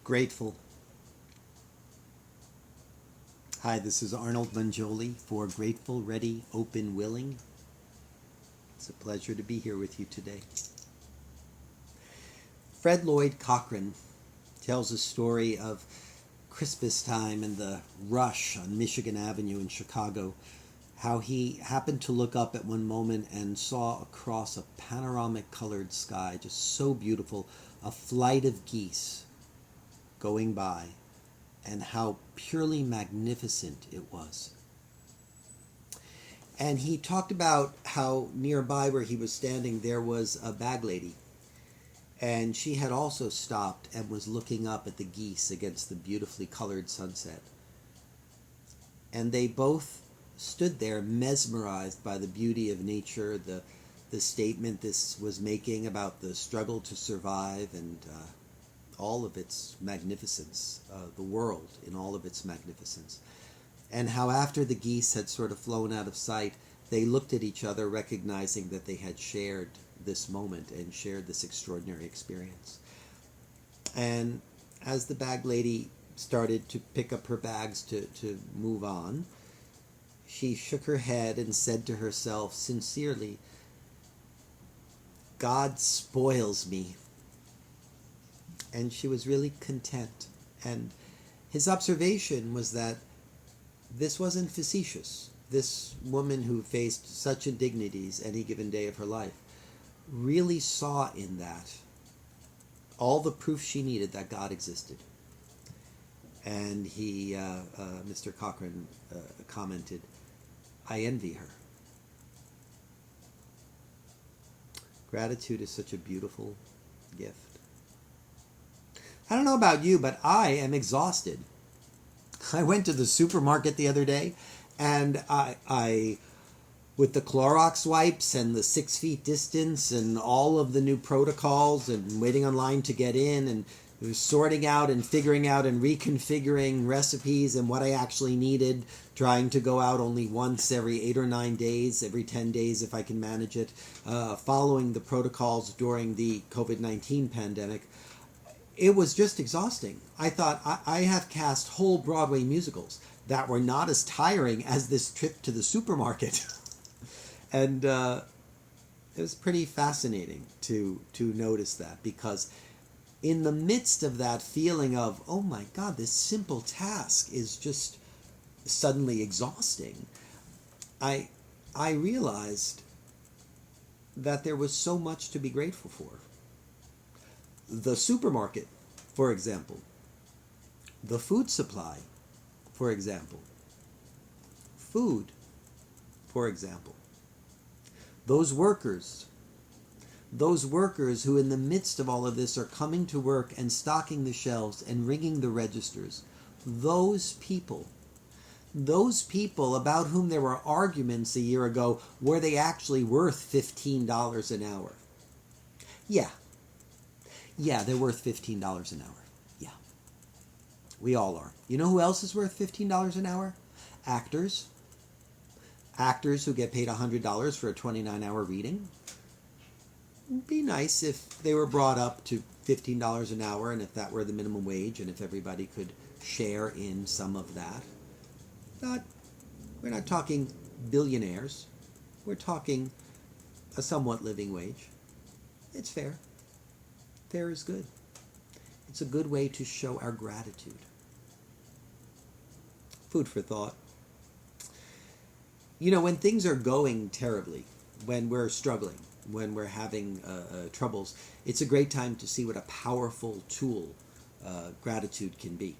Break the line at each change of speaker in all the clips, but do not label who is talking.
Grateful. Hi, this is Arnold Mangioli for Grateful, Ready, Open, Willing. It's a pleasure to be here with you today. Fred Lloyd Cochran tells a story of Christmas time and the rush on Michigan Avenue in Chicago, how he happened to look up at one moment and saw across a panoramic colored sky, just so beautiful, a flight of geese going by, and how purely magnificent it was. And he talked about how nearby where he was standing there was a bag lady, and she had also stopped and was looking up at the geese against the beautifully colored sunset. And they both stood there mesmerized by the beauty of nature, the statement this was making about the struggle to survive, and all of its magnificence, the world in all of its magnificence. And how after the geese had sort of flown out of sight, they looked at each other, recognizing that they had shared this moment and shared this extraordinary experience. And as the bag lady started to pick up her bags to move on, she shook her head and said to herself sincerely, "God spoils me." And she was really content. And his observation was that this wasn't facetious. This woman who faced such indignities any given day of her life really saw in that all the proof she needed that God existed. And Mr. Cochran commented, "I envy her." Gratitude is such a beautiful gift. I don't know about you, but I am exhausted. I went to the supermarket the other day, and I with the Clorox wipes and the 6 feet distance and all of the new protocols and waiting online to get in and sorting out and figuring out and reconfiguring recipes and what I actually needed, trying to go out only once every 8 or 9 days, every 10 days if I can manage it, following the protocols during the COVID-19 pandemic. It was just exhausting. I thought I have cast whole Broadway musicals that were not as tiring as this trip to the supermarket. And it was pretty fascinating to notice that, because in the midst of that feeling of, oh my God, this simple task is just suddenly exhausting, I realized that there was so much to be grateful for. The supermarket, for example. The food supply, for example. Food, for example. Those workers who in the midst of all of this are coming to work and stocking the shelves and ringing the registers. Those people about whom there were arguments a year ago, were they actually worth $15 an hour? Yeah, they're worth $15 an hour. Yeah. We all are. You know who else is worth $15 an hour? Actors. Actors who get paid $100 for a 29-hour reading. It'd be nice if they were brought up to $15 an hour, and if that were the minimum wage, and if everybody could share in some of that. We're not talking billionaires. We're talking a somewhat living wage. It's fair. Fair is good. It's a good way to show our gratitude. Food for thought. You know, when things are going terribly, when we're struggling, when we're having troubles, it's a great time to see what a powerful tool gratitude can be.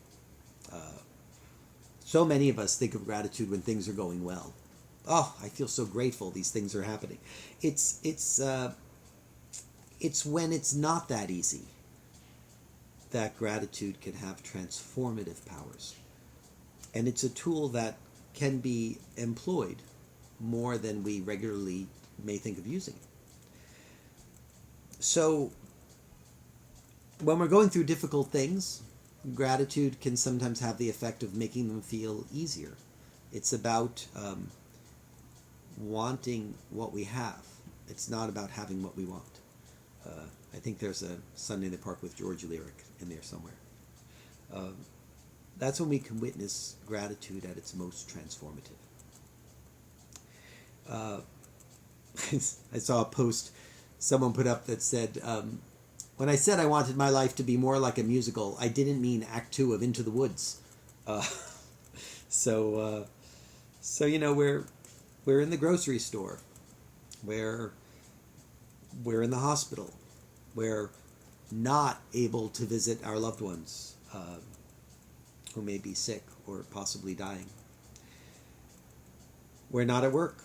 So many of us think of gratitude when things are going well. Oh, I feel so grateful these things are happening. It's when it's not that easy that gratitude can have transformative powers. And it's a tool that can be employed more than we regularly may think of using it. So when we're going through difficult things, gratitude can sometimes have the effect of making them feel easier. It's about wanting what we have. It's not about having what we want. I think there's a Sunday in the Park with George lyric in there somewhere. That's when we can witness gratitude at its most transformative. Uh, I saw a post someone put up that said, when I said I wanted my life to be more like a musical, I didn't mean Act Two of Into the Woods. Uh, so, we're in the grocery store, we're in the hospital, we're not able to visit our loved ones who may be sick or possibly dying. We're not at work.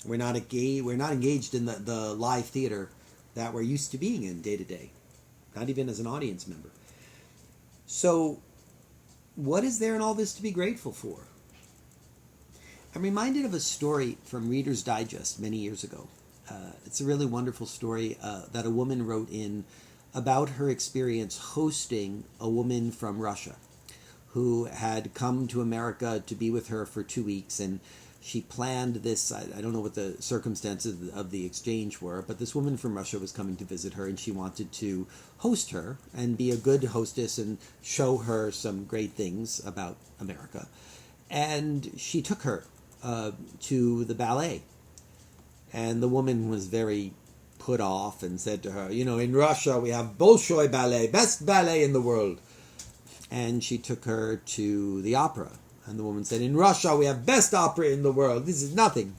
We're not engaged in the live theater that we're used to being in day to day, not even as an audience member. So, what is there in all this to be grateful for? I'm reminded of a story from Reader's Digest many years ago. It's a really wonderful story that a woman wrote in about her experience hosting a woman from Russia who had come to America to be with her for 2 weeks, and she planned this. I don't know what the circumstances of the exchange were, but this woman from Russia was coming to visit her, and she wanted to host her and be a good hostess and show her some great things about America. And she took her to the ballet. And the woman was very put off and said to her, in Russia we have Bolshoi ballet, best ballet in the world. And she took her to the opera. And the woman said, in Russia we have best opera in the world. This is nothing.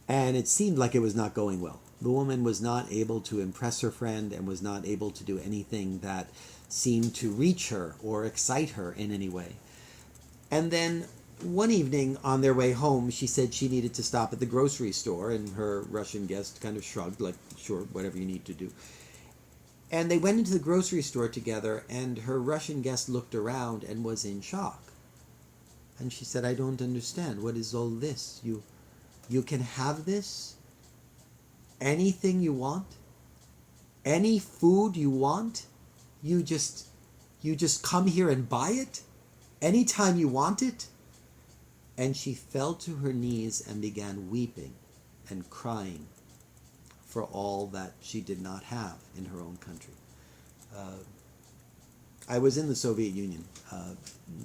And it seemed like it was not going well. The woman was not able to impress her friend and was not able to do anything that seemed to reach her or excite her in any way. And then one evening on their way home, she said she needed to stop at the grocery store, and her Russian guest kind of shrugged, like, sure, whatever you need to do. And they went into the grocery store together, and her Russian guest looked around and was in shock. And she said, I don't understand. What is all this? You can have this? Anything you want? Any food you want? You just come here and buy it? Anytime you want it? And she fell to her knees and began weeping and crying for all that she did not have in her own country. I was in the Soviet Union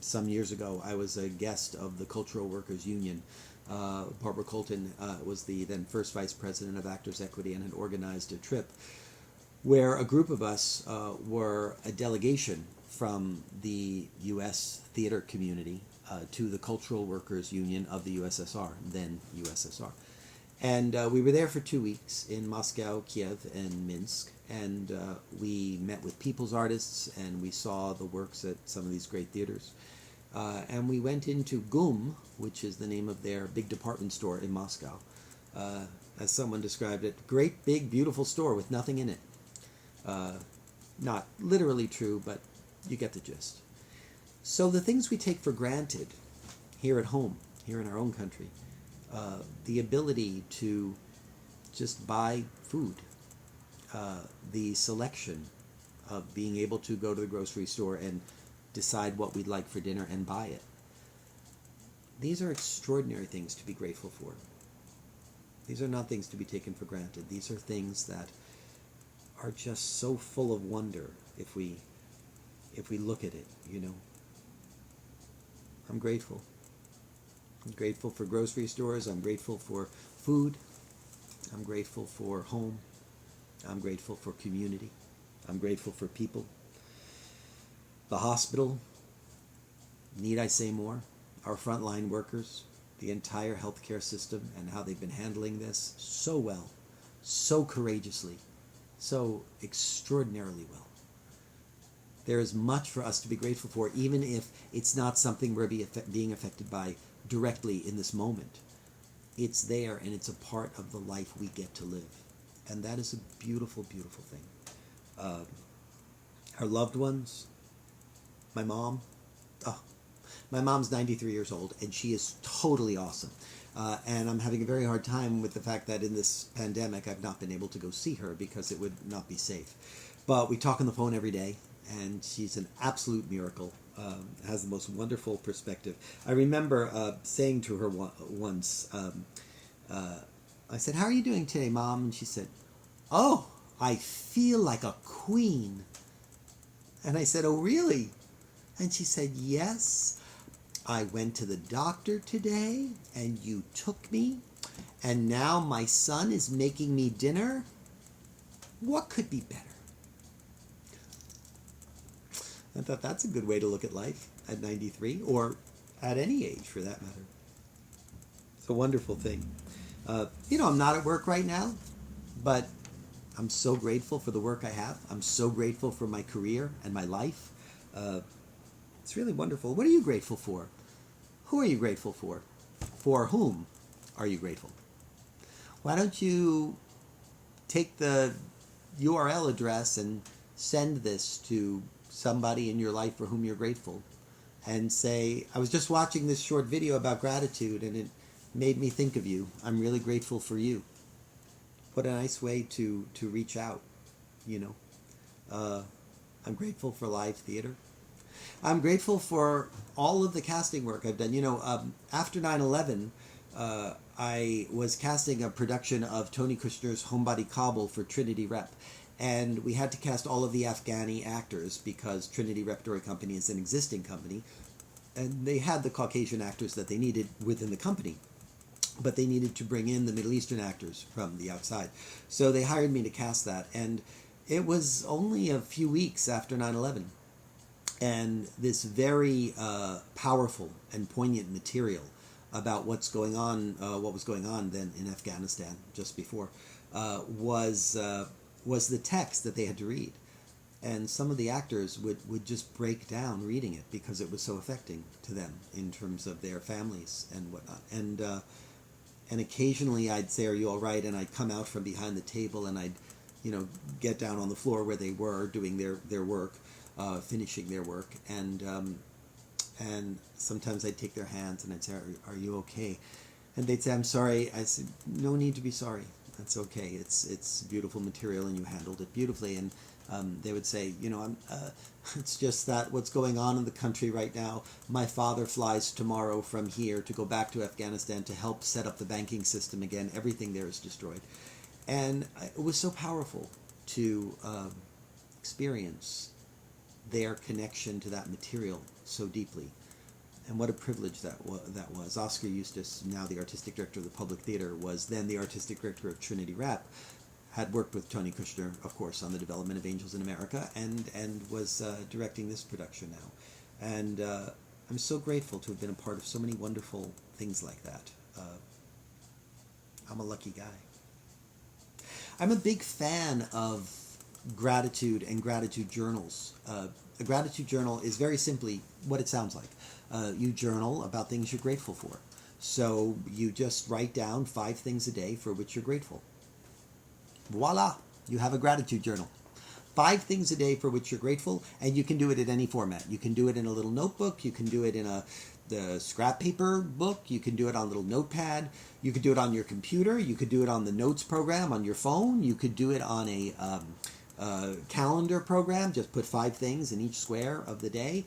some years ago. I was a guest of the Cultural Workers Union. Barbara Colton was the then first vice president of Actors Equity and had organized a trip where a group of us were a delegation from the U.S. theater community to the Cultural Workers Union of the USSR, then USSR. And we were there for 2 weeks in Moscow, Kiev, and Minsk. And we met with people's artists, and we saw the works at some of these great theaters. And we went into GUM, which is the name of their big department store in Moscow. As someone described it, great, big, beautiful store with nothing in it. Not literally true, but you get the gist. So the things we take for granted here at home, here in our own country, the ability to just buy food, the selection of being able to go to the grocery store and decide what we'd like for dinner and buy it. These are extraordinary things to be grateful for. These are not things to be taken for granted. These are things that are just so full of wonder if we look at it, I'm grateful. I'm grateful for grocery stores. I'm grateful for food. I'm grateful for home. I'm grateful for community. I'm grateful for people. The hospital, need I say more? Our frontline workers, the entire healthcare system, and how they've been handling this so well, so courageously, so extraordinarily well. There is much for us to be grateful for, even if it's not something we're being affected by directly in this moment. It's there, and it's a part of the life we get to live. And that is a beautiful, beautiful thing. Our loved ones, my mom. My mom's 93 years old, and she is totally awesome. And I'm having a very hard time with the fact that in this pandemic, I've not been able to go see her because it would not be safe. But we talk on the phone every day, and she's an absolute miracle. Has the most wonderful perspective. I remember saying to her once, I said, "How are you doing today, Mom?" And she said, "Oh, I feel like a queen." And I said, "Oh, really?" And she said, yes, I went to the doctor today and you took me, and now my son is making me dinner. What could be better? I thought that's a good way to look at life at 93, or at any age for that matter. It's a wonderful thing. I'm not at work right now, but I'm so grateful for the work I have. I'm so grateful for my career and my life. It's really wonderful. What are you grateful for? Who are you grateful for? For whom are you grateful? Why don't you take the URL address and send this to somebody in your life for whom you're grateful, and say, I was just watching this short video about gratitude and it made me think of you. I'm really grateful for you. What a nice way to reach out, I'm grateful for live theater. I'm grateful for all of the casting work I've done. After 9/11, I was casting a production of Tony Kushner's Homebody Kabul for Trinity Rep. And we had to cast all of the Afghani actors because Trinity Repertory Company is an existing company. And they had the Caucasian actors that they needed within the company. But they needed to bring in the Middle Eastern actors from the outside. So they hired me to cast that. And it was only a few weeks after 9/11. And this very powerful and poignant material about what was going on then in Afghanistan just before, was the text that they had to read. And some of the actors would just break down reading it because it was so affecting to them in terms of their families and whatnot. And occasionally I'd say, are you all right? And I'd come out from behind the table and I'd, get down on the floor where they were doing their work, finishing their work. And sometimes I'd take their hands and I'd say, are you okay? And they'd say, I'm sorry. I said, no need to be sorry. That's okay. It's beautiful material and you handled it beautifully. And they would say, it's just that what's going on in the country right now, my father flies tomorrow from here to go back to Afghanistan to help set up the banking system again. Everything there is destroyed. And it was so powerful to experience their connection to that material so deeply. And what a privilege that was. Oscar Eustis, now the artistic director of the Public Theater, was then the artistic director of Trinity Rep, had worked with Tony Kushner, of course, on the development of Angels in America, and was directing this production now. And I'm so grateful to have been a part of so many wonderful things like that. I'm a lucky guy. I'm a big fan of gratitude and gratitude journals. A gratitude journal is very simply what it sounds like. You journal about things you're grateful for. So you just write down 5 things a day for which you're grateful. Voila! You have a gratitude journal. 5 things a day for which you're grateful, and you can do it in any format. You can do it in a little notebook. You can do it in the scrap paper book. You can do it on a little notepad. You could do it on your computer. You could do it on the notes program on your phone. You could do it on a calendar program. Just put 5 things in each square of the day.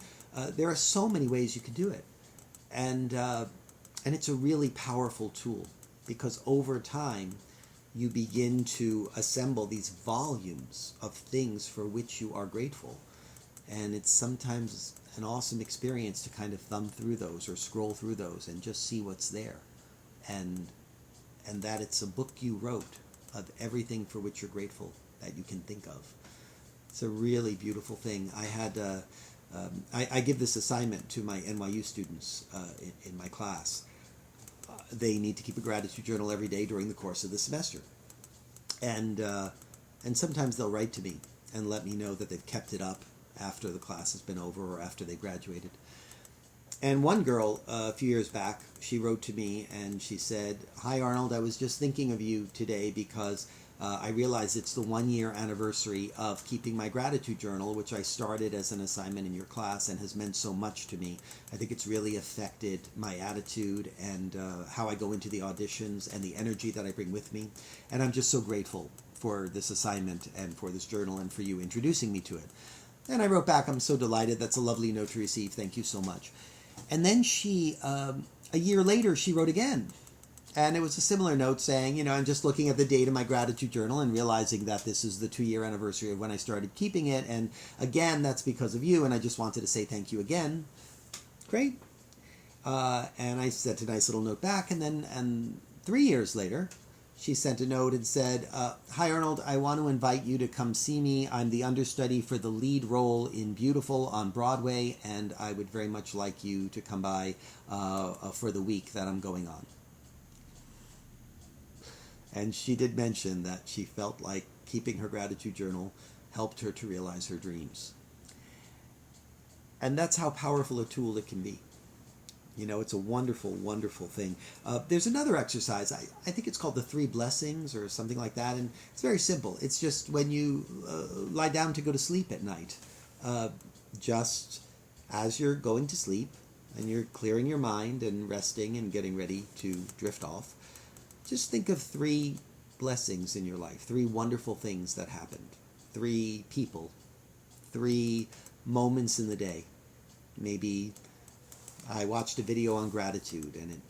There are so many ways you could do it. And it's a really powerful tool because over time you begin to assemble these volumes of things for which you are grateful. And it's sometimes an awesome experience to kind of thumb through those or scroll through those and just see what's there. And that it's a book you wrote of everything for which you're grateful that you can think of. It's a really beautiful thing. I had I give this assignment to my NYU students in my class. They need to keep a gratitude journal every day during the course of the semester. And sometimes they'll write to me and let me know that they've kept it up after the class has been over or after they graduated. And one girl, a few years back, she wrote to me and she said, "Hi Arnold, I was just thinking of you today because I realize it's the 1-year anniversary of keeping my gratitude journal, which I started as an assignment in your class and has meant so much to me. I think it's really affected my attitude and how I go into the auditions and the energy that I bring with me. And I'm just so grateful for this assignment and for this journal and for you introducing me to it." And I wrote back, "I'm so delighted. That's a lovely note to receive. Thank you so much." And then she, a year later, she wrote again. And it was a similar note saying, I'm just looking at the date of my gratitude journal and realizing that this is the 2-year anniversary of when I started keeping it. And again, that's because of you. And I just wanted to say thank you again. Great. And I sent a nice little note back. And 3 years later, she sent a note and said, "Hi, Arnold. I want to invite you to come see me. I'm the understudy for the lead role in Beautiful on Broadway, and I would very much like you to come by for the week that I'm going on." And she did mention that she felt like keeping her gratitude journal helped her to realize her dreams. And that's how powerful a tool it can be. It's a wonderful, wonderful thing. There's another exercise. I think it's called the 3 blessings or something like that. And it's very simple. It's just when you lie down to go to sleep at night, just as you're going to sleep and you're clearing your mind and resting and getting ready to drift off, just think of 3 blessings in your life, 3 wonderful things that happened, 3 people, 3 moments in the day. Maybe I watched a video on gratitude, and it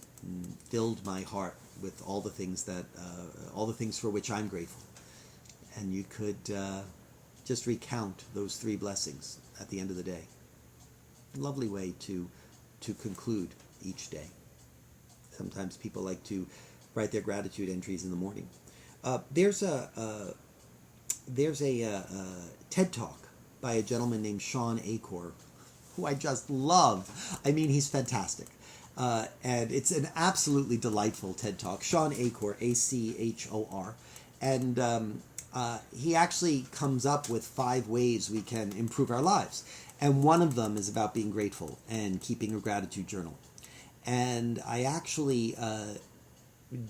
filled my heart with all the things for which I'm grateful. And you could just recount those 3 blessings at the end of the day. Lovely way to conclude each day. Sometimes people like to write their gratitude entries in the morning. There's a TED Talk by a gentleman named Sean Achor, who I just love. I mean, he's fantastic. And it's an absolutely delightful TED Talk. Sean Achor, Achor. And he actually comes up with 5 ways we can improve our lives. And one of them is about being grateful and keeping a gratitude journal. And I actually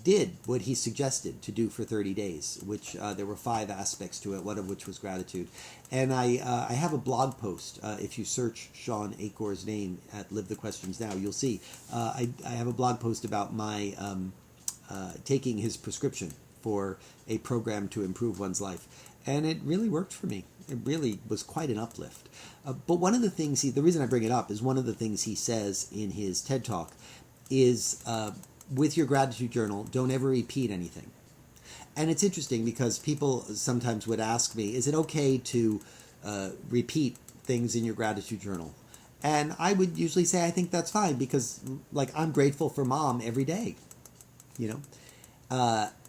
did what he suggested to do for 30 days, which there were 5 aspects to it, one of which was gratitude. And I have a blog post. If you search Sean Achor's name at Live the Questions Now, you'll see. I have a blog post about my taking his prescription for a program to improve one's life. And it really worked for me. It really was quite an uplift. But one of the things, the reason I bring it up is one of the things he says in his TED Talk is, with your gratitude journal, don't ever repeat anything. And it's interesting because people sometimes would ask me, is it okay to repeat things in your gratitude journal? And I would usually say, I think that's fine because, I'm grateful for Mom every day,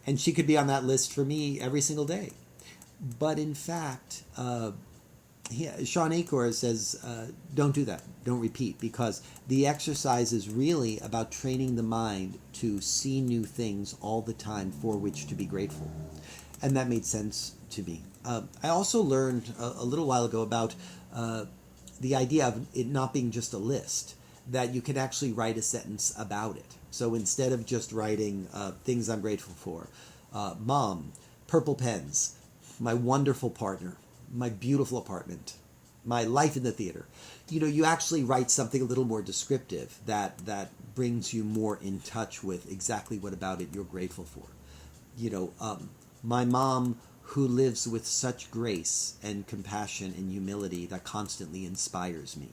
and she could be on that list for me every single day. But in fact, Sean Achor says, don't do that. Don't repeat, because the exercise is really about training the mind to see new things all the time for which to be grateful. And that made sense to me. I also learned a little while ago about the idea of it not being just a list, that you can actually write a sentence about it. So instead of just writing things I'm grateful for, Mom, purple pens, my wonderful partner, my beautiful apartment, my life in the theater. You actually write something a little more descriptive that brings you more in touch with exactly what about it you're grateful for. My mom who lives with such grace and compassion and humility that constantly inspires me.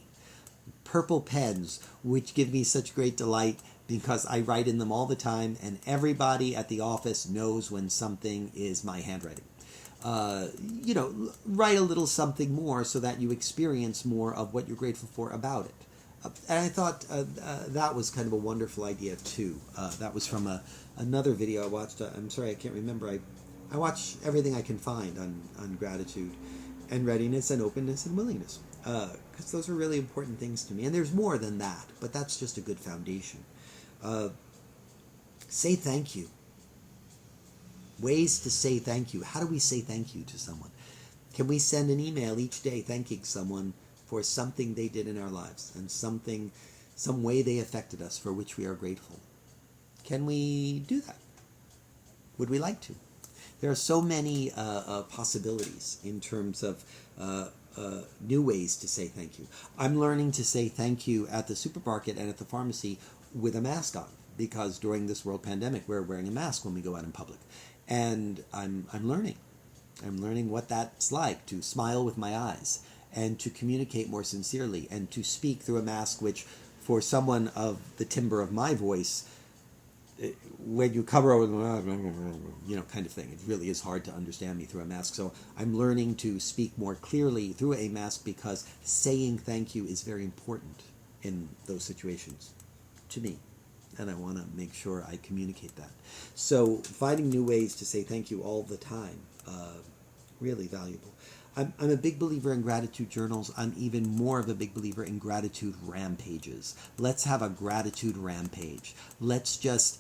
Purple pens, which give me such great delight because I write in them all the time, and everybody at the office knows when something is my handwriting. Write a little something more so that you experience more of what you're grateful for about it. And I thought that was kind of a wonderful idea too. That was from another video I watched. I'm sorry, I can't remember. I watch everything I can find on gratitude and readiness and openness and willingness, because those are really important things to me. And there's more than that, but that's just a good foundation. Say thank you. Ways to say thank you. How do we say thank you to someone? Can we send an email each day thanking someone for something they did in our lives and some way they affected us for which we are grateful? Can we do that? Would we like to? There are so many possibilities in terms of new ways to say thank you. I'm learning to say thank you at the supermarket and at the pharmacy with a mask on, because during this world pandemic, we're wearing a mask when we go out in public. And I'm learning. I'm learning what that's like, to smile with my eyes and to communicate more sincerely and to speak through a mask, which for someone of the timbre of my voice when you cover over, kind of thing. It really is hard to understand me through a mask. So I'm learning to speak more clearly through a mask because saying thank you is very important in those situations to me. And I want to make sure I communicate that. So finding new ways to say thank you all the time, really valuable. I'm a big believer in gratitude journals. I'm even more of a big believer in gratitude rampages. Let's have a gratitude rampage. Let's just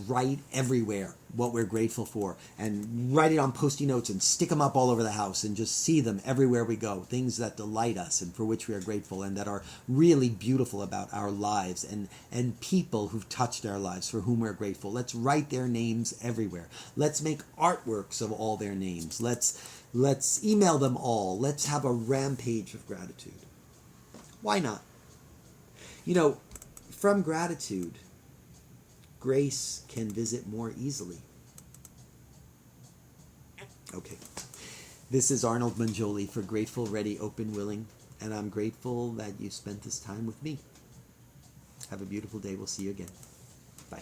write everywhere what we're grateful for and write it on post-it notes and stick them up all over the house and just see them everywhere we go. Things that delight us and for which we are grateful and that are really beautiful about our lives and people who've touched our lives for whom we're grateful. Let's write their names everywhere. Let's make artworks of all their names. Let's email them all. Let's have a rampage of gratitude. Why not? From gratitude, grace can visit more easily. Okay. This is Arnold Mangioli for Grateful, Ready, Open, Willing, and I'm grateful that you spent this time with me. Have a beautiful day. We'll see you again. Bye.